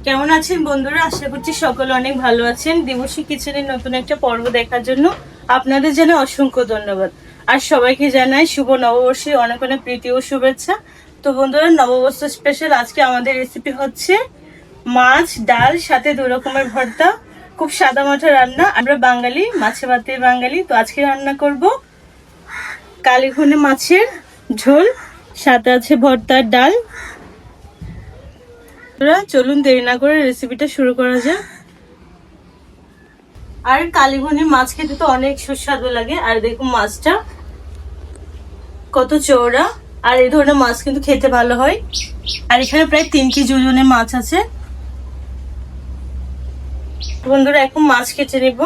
কেমন আছেন বন্ধুরা? আশা করছি সকলে অনেক ভালো আছেন। দেবশ্রী কিচেনের নতুন একটা পর্ব দেখার জন্য আপনাদের জানাই অসংখ্য ধন্যবাদ। আর সবাইকে জানাই শুভ নববর্ষের অনেক অনেক প্রীতি ও শুভেচ্ছা। তো বন্ধুরা, নববর্ষ স্পেশাল আজকে আমাদের রেসিপি হচ্ছে মাছ, ডাল, সাথে 2 রকমের ভর্তা। খুব সাদা মাঠা রান্না। আমরা বাঙালি, মাছে ভাতে বাঙালি। তো আজকে রান্না করব কালীঘুনি মাছের ঝোল, সাথে আছে ভর্তার ডাল। চলুন দেরি না করে রেসিপিটা শুরু করা যাক। আর কালীঘুনি মাছ খেতে তো অনেক সুস্বাদু লাগে। আর দেখুন মাছটা কত চওড়া। আর এই ধরনের মাছ কিন্তু খেতে ভালো হয়। আর এখানে প্রায় 3 কেজি ওজনের মাছ আছে। বন্ধুরা, এখন মাছ কেটে নেব।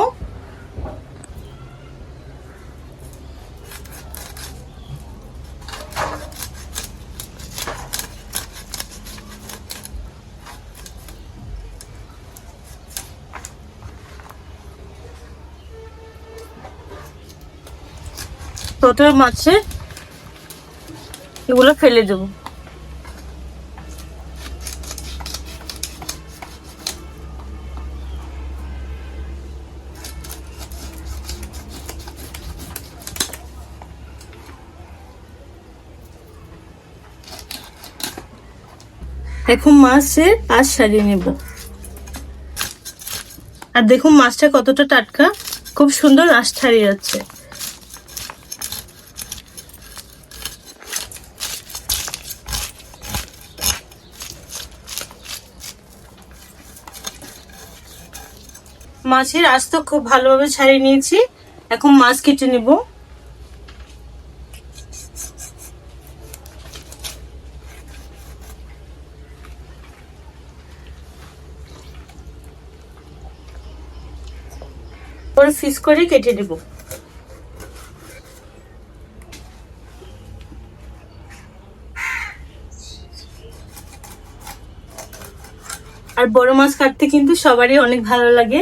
প্রথমে মাছের এগুলো ফেলে দেবো। এখন মাছের আঁশ ছাড়িয়ে নেব। আর দেখুন মাছটা কতটা টাটকা, খুব সুন্দর আঁশ ছাড়িয়ে যাচ্ছে। মাছের আঁশ তো খুব ভালোভাবে ছাড়িয়ে নিয়েছি। এখন মাছ কেটে নেব। পরে পিস করে কেটে নেব। আর বড় মাছ কাটতে কিন্তু সবারই অনেক ভালো লাগে।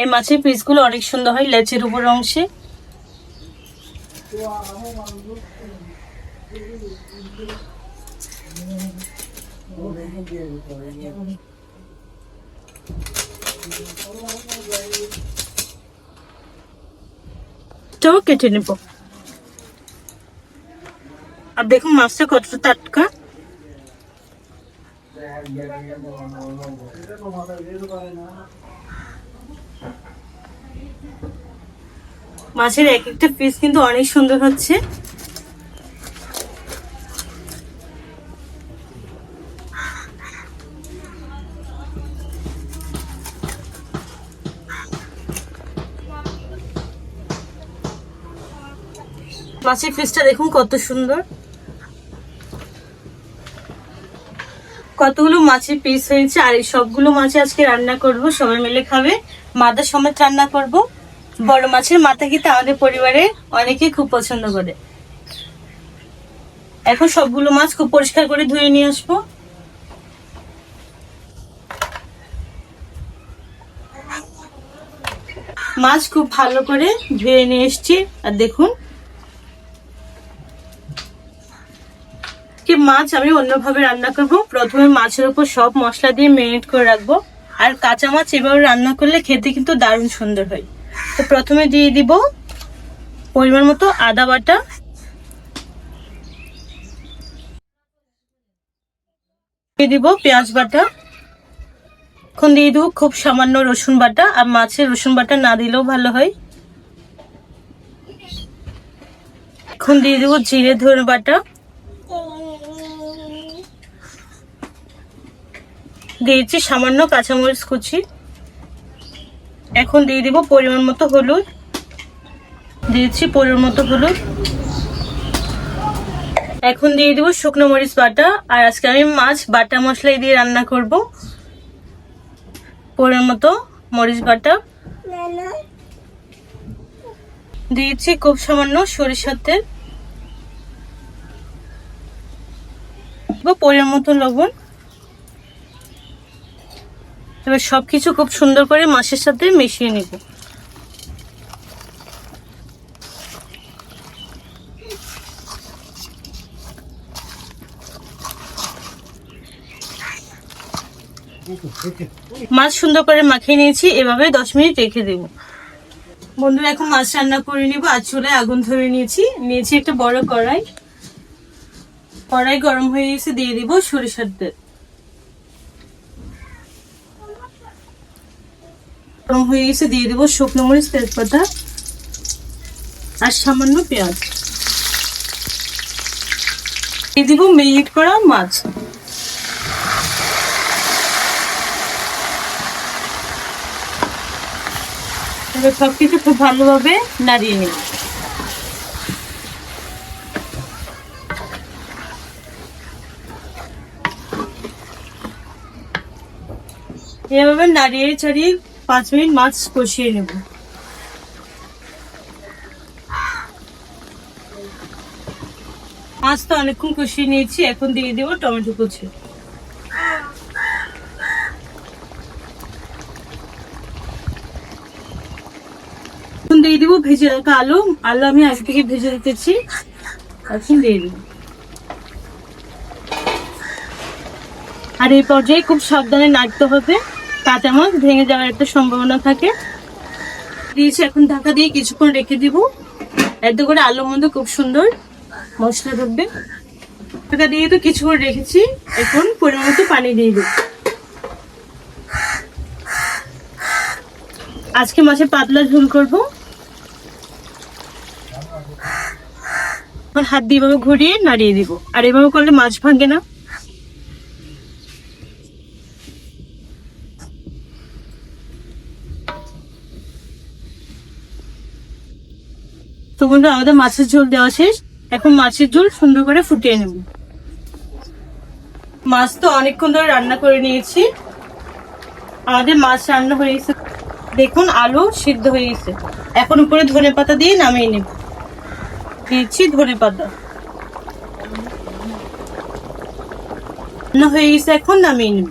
এই মাছের পিসগুলো অনেক সুন্দর হয় লেজের উপর অংশে। তো কেটে নেব। আর দেখুন মাছটা কতটা টাটকা। মাছের এক একটা পিস কিন্তু অনেক সুন্দর হচ্ছে। মাছের পিসটা দেখুন কত সুন্দর। কতগুলো মাছের পিস হয়েছে। আর এই সবগুলো মাছ আজকে রান্না করব, সবাই মিলে খাবে। মাথা সমেত রান্না করব। বড় মাছের মাথা খেতে আমাদের পরিবারে অনেকেই খুব পছন্দ করে। এখন সবগুলো মাছ খুব পরিষ্কার করে ধুয়ে নিয়ে আসবো। মাছ খুব ভালো করে ধুয়ে নিয়ে এসছি। আর দেখুন মাছ আমি অন্যভাবে রান্না করব। প্রথমে মাছের উপর সব মশলা দিয়ে ম্যারিনেট করে রাখবো। আর কাঁচা মাছ এভাবে রান্না করলে খেতে কিন্তু দারুণ সুন্দর হয়। তো প্রথমে দিয়ে দিব পরিমাণ মতো আদা বাটা, দিয়ে দিব পেঁয়াজ বাটা, এখন দিয়ে দিব খুব সামান্য রসুন বাটা। আর মাছের রসুন বাটা না দিলেও ভালো হয়। এখন দিয়ে দিব জিরে ধনে বাটা, দিয়েছি সামান্য কাঁচামরিচ কুচি। এখন দিয়ে দিব পরিমাণ মতো হলুদ, দিয়েছি পরিমাণ মতো হলুদ। এখন দিয়ে দিব শুকনো মরিচ বাটা। আর আজকে আমি মাছ বাটা মশলা দিয়ে রান্না করব। পরিমাণ মতো মরিচ বাটা দিয়েছি, খুব সামান্য সরিষার তেল। পরিমাণ মতো লবণ। এবার সবকিছু খুব সুন্দর করে মাছের সাথে মিশিয়ে নেব। মাছ সুন্দর করে মাখিয়ে নিয়েছি, এভাবে 10 মিনিট রেখে দেব। বন্ধুরা এখন মাছ রান্না করে নিব। আর চুলায় আগুন ধরে নিয়েছি একটা বড় কড়াই। কড়াই গরম হয়ে গেছে, দিয়ে দিব সরিষার তেল। গরম হয়ে গেছে, দিয়ে দিব শুকনো মরিচ, তেজপাতা আর সামান্য পেঁয়াজ। দিয়ে দিব মেরিনেট করা মাছ। এবার সবকিছু খুব ভালোভাবে নাড়িয়ে নেব। এভাবে নাড়িয়ে চাড়িয়ে 5 মিনিট মাছ কষিয়ে নেব। মাছ তো অনেকক্ষণ কষিয়ে নিয়েছি, এখন দিয়ে দেবো টমেটো কুচি। এখন দিয়ে দিব ভেজে রাখা আলু। আমি আগে থেকে ভেজে রেখেছি, এখন দিয়ে দিব। আর এই পর্যায়ে খুব সাবধানে নাড়তে হবে, কাঁচা মাছ ভেঙে যাওয়ার একটা সম্ভাবনা থাকে। দিয়েছি, এখন ঢাকা দিয়ে কিছুক্ষণ রেখে দিব। এত করে আলুর মধ্যে খুব সুন্দর মশলা ঢুকবে। ঢাকা দিয়ে তো কিছুক্ষণ রেখেছি, এখন পরিমাণ মতো পানি দিয়ে দেব। আজকে মাছের পাতলা ঝোল করব। হাত দিয়ে এভাবে ঘুরিয়ে নাড়িয়ে দিব। আর এভাবে করলে মাছ ভাঙে না। তো বন্ধুরা আমাদের মাছের ঝোল দেওয়া শেষ। এখন মাছের ঝোল সুন্দর করে ফুটিয়ে নেব। মাছ তো অনেকক্ষণ ধরে রান্না করে নিয়েছি। আমাদের মাছ রান্না হয়ে গেছে, দেখুন আলু সিদ্ধ হয়ে গেছে। এখন উপরে ধনেপাতা দিয়ে নামিয়ে নেব। দিয়েছি ধনেপাতা, রান্না হয়ে গেছে, এখন নামিয়ে নেব।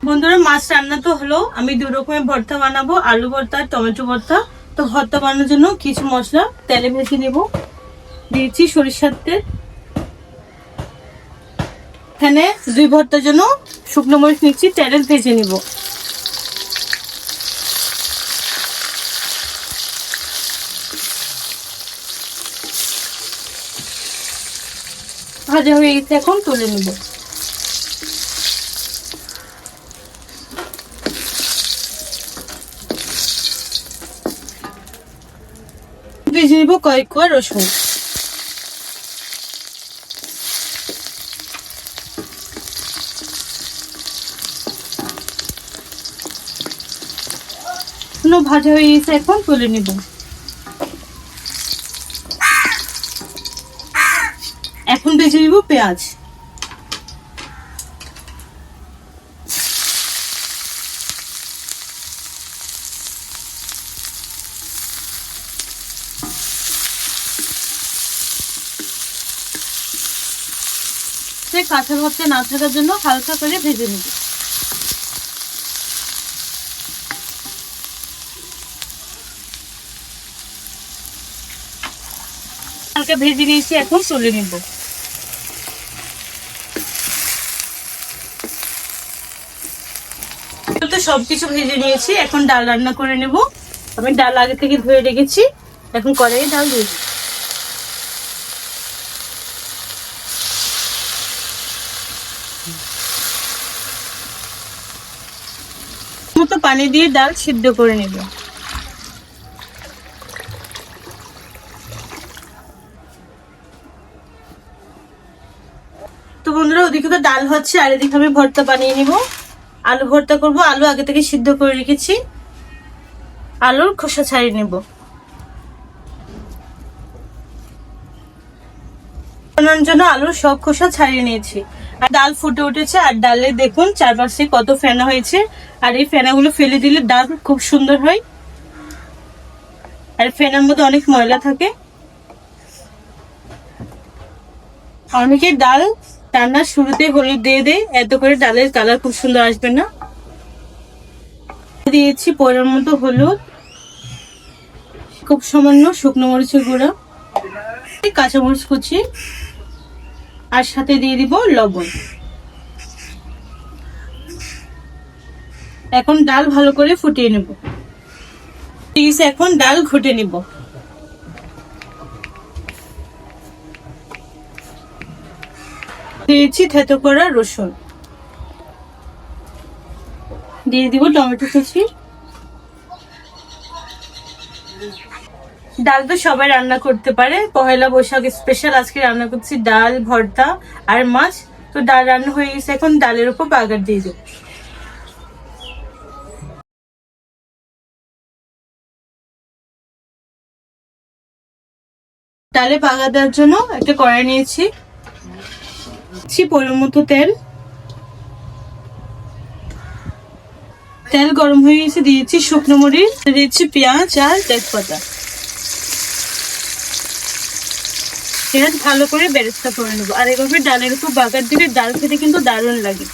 বন্ধুরা মাছ রান্না তো হলো। আমি 2 রকমের ভর্তা বানাবো, আলু ভর্তা আর টমেটো ভর্তা। তো ভর্তা বানানোর জন্য কিছু মশলা তেলে ভেজে নেব। দিয়েছি সরিষার তেল। এখানে 2 ভর্তার জন্য শুকনো মরিচ নিচ্ছি, তেলে ভেজে নিব। ভাজা হয়ে গেছে, এখন তুলে নেব। ভেজে নিব কয়েক কোয়া রসুন। ভাজা হয়ে গেছে, এখন তুলে নিব। এখন ভেজে নিব পেঁয়াজ। কাঁচা ভাবতে না থাকার জন্য হালকা করে ভেজে নিব। হালকা ভেজে নিয়েছি, এখন তুলে নিব। তো সবকিছু ভেজে নিয়েছি, এখন ডাল রান্না করে নেব। আমি ডাল আগে থেকে ধুয়ে রেখেছি, এখন কড়াইয়ে ডাল দিয়ে দিই। মতো পানি দিয়ে ডাল সিদ্ধ করে নেব। তো বন্ধুরা ওদিকে তো ডাল হচ্ছে, আর এদিকে আমি ভর্তা বানিয়ে নিব। আলু ভর্তা করব। আলু আগে থেকে সিদ্ধ করে রেখেছি, আলুর খোসা ছাড়িয়ে নেব। বানানোর জন্য আলুর সব খোসা ছাড়িয়ে নিয়েছি। আর ডাল ফুটে উঠেছে, আর ডালে দেখুন চারপাশে কত ফেনা হয়েছে। আর এই ফেনাগুলো ফেলে দিলে ডাল খুব সুন্দর হয়, আর ফেনার মধ্যে অনেক ময়লা থাকে। অনেকে ডাল রান্নার শুরুতে হলুদ দিয়ে দেয়, এত করে ডালের কালার খুব সুন্দর আসবে না। দিয়েছি পরিমাণ মতো হলুদ, খুব সামান্য শুকনো মরিচের গুঁড়া, কাঁচামরিচ কুচি, আর সাথে দিয়ে দিব লবণ। এখন ডাল ভালো করে ফুটিয়ে নেব। এখন ডাল ঘুটে নিব। দিয়েছি থেতো করা রসুন, দিয়ে দিব টমেটো কুচি। ডাল তো সবাই রান্না করতে পারে, পহেলা বৈশাখ স্পেশাল আজকে রান্না করছি ডাল, ভর্তা আর মাছ। তো ডাল রান্না হয়ে গেছে, এখন ডালের উপর বাগার দিয়ে দেব। ডালে বাগার দেওয়ার জন্য একটা কড়াই নিয়েছি, পরিমাণ মতো তেল। তেল গরম হয়ে গেছে, দিয়েছি শুকনো মরিচ, দিয়েছি পেঁয়াজ আর তেজপাতা। পেঁয়াজ ভালো করে বেরেস্তা করে নেবো। আর এভাবে ডালের উপর বাগার দিলে ডাল খেতে কিন্তু দারুণ লাগে।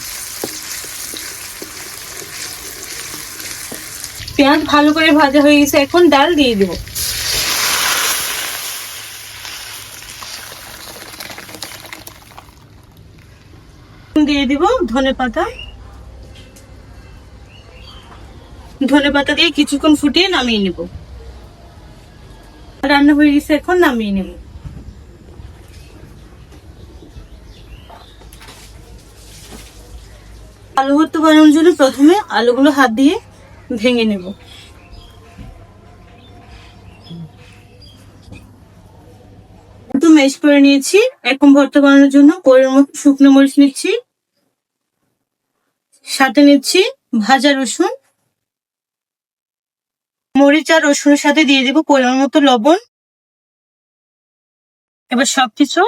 পেঁয়াজ ভালো করে ভাজা হয়ে গেছে, এখন ডাল দিয়ে দেবো। দিয়ে দিব ধনেপাতা। ধনেপাতা দিয়ে কিছুক্ষণ ফুটিয়ে নামিয়ে নেব। রান্না হয়ে গেছে, এখন নামিয়ে নেব। আলু ভর্তা বানানোর জন্য প্রথমে আলুগুলো হাত দিয়ে ভেঙে নেব। একটু ম্যাশ করে নিয়েছি। এখন ভর্তা বানানোর জন্য পরিমাণ মতো শুকনো মরিচ নিচ্ছি, সাথে নিচ্ছি ভাজা রসুন, মরিচ আর রসুনের সাথে দিয়ে দেবো পরিমাণ মতো লবণ। এবার সবকিছু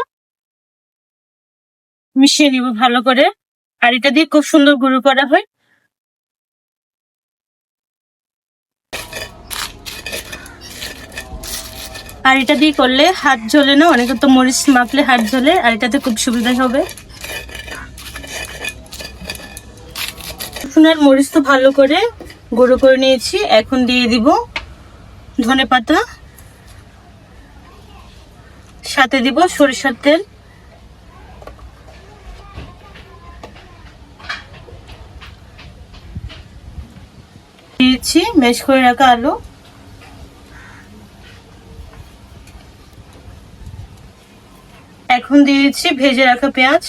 মিশিয়ে নিব ভালো করে। আর এটা দিয়ে খুব সুন্দর গুঁড়ো করা হয়। আর এটা দিয়ে করলে হাত জ্বলে না, অনেকে তো মরিচ মাখলে হাত জ্বলে, আর এটাতে খুব সুবিধা হবে। রসুন আর মরিচ তো ভালো করে গুঁড়ো করে নিয়েছি, এখন দিয়ে দিব ধনেপাতা, সাথে দিব সরিষার তেল, দিয়েছি ম্যাশ করে রাখা আলু, এখন দিয়েছি ভেজে রাখা পেঁয়াজ।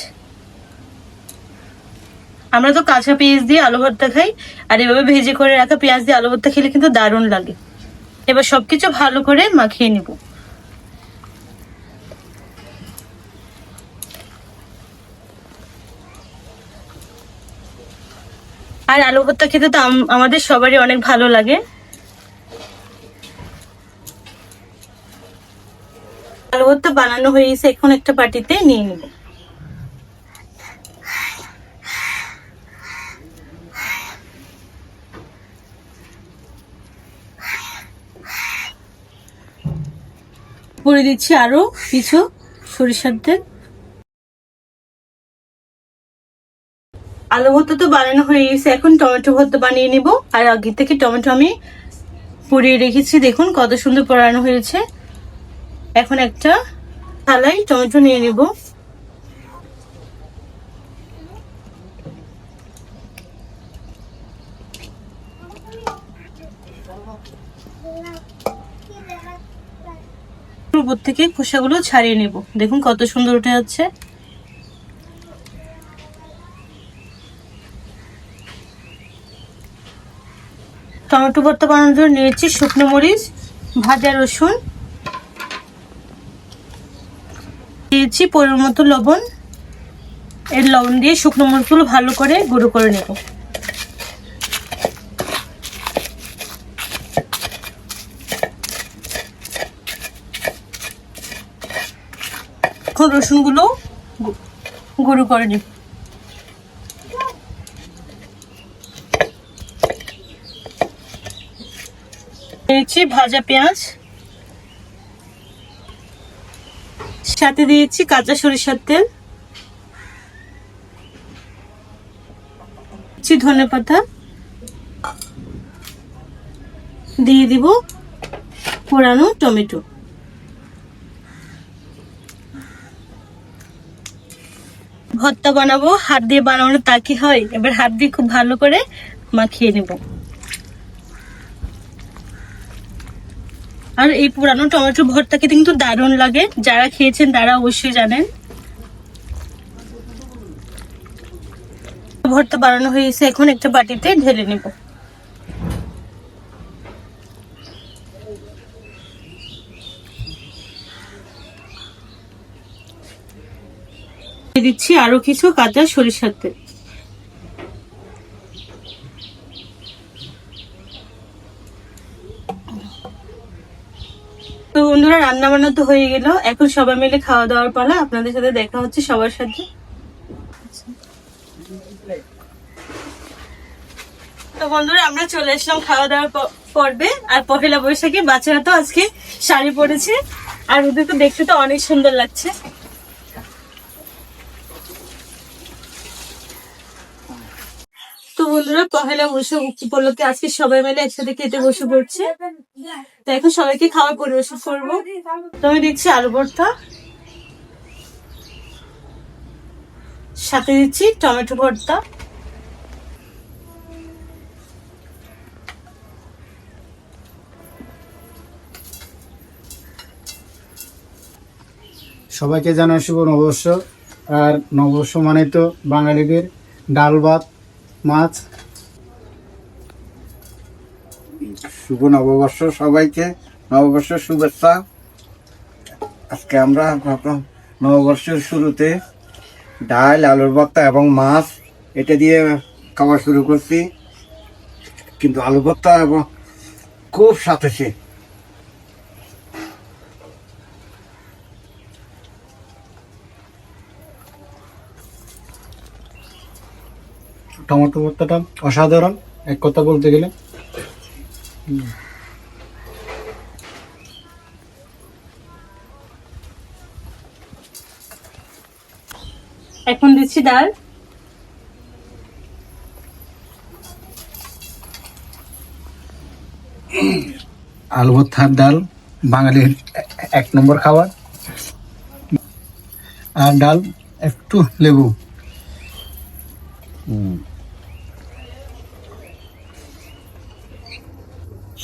আমরা তো কাঁচা পেঁয়াজ দিয়ে আলু ভর্তা খাই, আর এভাবে ভেজে করে রাখা পেঁয়াজ দিয়ে আলু ভর্তা খেলে কিন্তু দারুণ লাগে। এবার সবকিছু ভালো করে মাখিয়ে নিব। আর আলু ভর্তা খেতে তো আমাদের সবারই অনেক ভালো লাগে। আলু ভর্তা বানানো হয়ে গেছে, এখন একটা বাটিতে নিয়ে নেব। পরে দিচ্ছি আরো কিছু সরিষার তেল। আলু ভর্তা তো বানানো হয়ে গেছে, এখন টমেটো ভর্তা বানিয়ে নিব। আর আগে থেকে টমেটো আমি পুড়িয়ে রেখেছি, দেখুন কত সুন্দর পোড়ানো হয়েছে। এখন একটা থালায় টমেটো নিয়ে নিব। উপর থেকে খোসাগুলো ছাড়িয়ে নেব, দেখুন কত সুন্দর উঠে যাচ্ছে। টমেটো ভর্তা বানানোর জন্য নিয়েছি শুকনো মরিচ, ভাজা রসুন, দিয়েছি পরিমাণ মতো লবণ। এর লবণ দিয়ে শুকনো মরিচগুলো ভালো করে গুঁড়ো করে নেব। এখন রসুনগুলো গুঁড়ো করে নেব। দিয়েছি ভাজা পেঁয়াজ, সাথে দিয়েছি কাঁচা সরিষার তেল, ধনেপাতা, দিয়ে দিব পোড়ানো টমেটো। ভর্তা বানাবো, হাত দিয়ে বানানো তা কি হয়, এবার হাত দিয়ে খুব ভালো করে মাখিয়ে নেব। আর এই পুরানো টমেটো ভর্তা খেতে কিন্তু দারুণ লাগে, যারা খেয়েছেন তারা অবশ্যই জানেন। ভর্তা বানানো হয়েছে, এখন একটা বাটিতে ঢেলে নেব। দিচ্ছি আরো কিছু কাঁচা সরিষার তেল। তো বন্ধুরা, রান্না বান্না তো হয়ে গেল, এখন সবাই মিলে খাওয়া দাওয়ার পালা। আপনাদের সাথে দেখা হচ্ছে সবার সাথে। তো বন্ধুরা, আমরা চলে আসলাম খাওয়া দাওয়ার পর্বে। আর পহেলা বৈশাখে বাচ্চারা তো আজকে শাড়ি পরেছে, আর ওদের তো দেখতে তো অনেক সুন্দর লাগছে। তো বন্ধুরা, পহেলা বৈশাখ উপলক্ষে আজকে সবাই মিলে একসাথে খেতে বসে পড়ছে। তো এখন সবাইকে খাওয়ার পরিবেশন করবো। তো আমি দিচ্ছি আলু ভর্তা, সাথে দিচ্ছি টমেটো ভর্তা, সবাইকে জানাই শুভ নববর্ষ। আর নববর্ষ মানে তো বাঙালিদের ডাল ভাত মাছ। শুভ নববর্ষ সবাইকে, নববর্ষের শুভেচ্ছা। আজকে আমরা নববর্ষের শুরুতে ডাল, আলুর ভর্তা এবং মাছ এটা দিয়ে খাওয়া শুরু করছি, কিন্তু আলু ভর্তা এবং খুব স্বাদ হয়েছে। টমেটো ভর্তাটা অসাধারণ এক কথা বলতে গেলে। এখন দিচ্ছি ডাল, আলু ভর্তার ডাল বাঙালির এক নম্বর খাবার। আর ডাল একটু লেবু।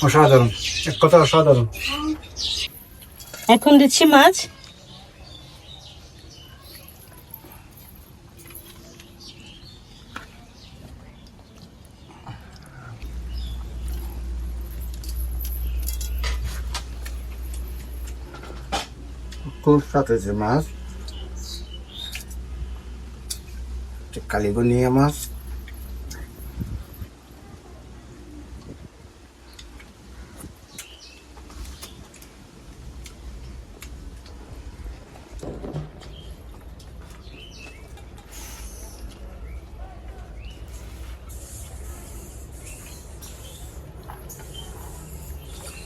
অসাধারণ, এক কথা অসাধারণ। এখন দিচ্ছি মাছ, খুব স্বাদ হয়েছে মাছ, কালিগনিয়া মাছ।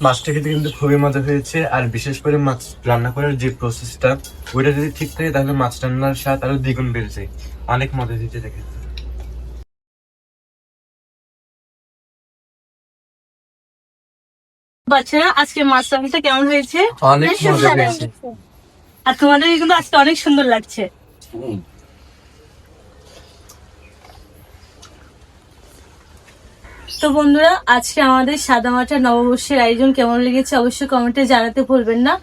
মাছটা খেতে কিন্তু খুবই মজা হয়েছে। আর বিশেষ করে মাছ রান্না করার যে প্রসেসটা, ওইটা যদি ঠিক থাকে তাহলে মাছ রান্নার স্বাদ আরো দ্বিগুণ বেড়ে যায়। অনেক মজা দিতে দেখে। বাচ্চারা আজকে মাছ রান্নাটা কেমন হয়েছে? অনেক মজা হয়েছে। আর তোমাদের কিন্তু আজকে অনেক সুন্দর লাগছে। তো বন্ধুরা, আজকে আমাদের সাদামাটা নববর্ষের আয়োজন কেমন লেগেছে অবশ্যই কমেন্টে জানাতে ভুলবেন না।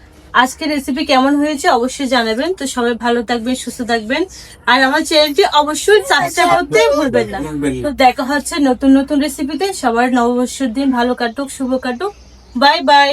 আজকের রেসিপি কেমন হয়েছে অবশ্যই জানাবেন। তো সবাই ভালো থাকবেন, সুস্থ থাকবেন, আর আমার চ্যানেলটি অবশ্যই সাবস্ক্রাইব করতে ভুলবেন না। তো দেখা হচ্ছে নতুন নতুন রেসিপিতে। সবার নববর্ষের দিন ভালো কাটুক, শুভ কাটুক। Bye bye.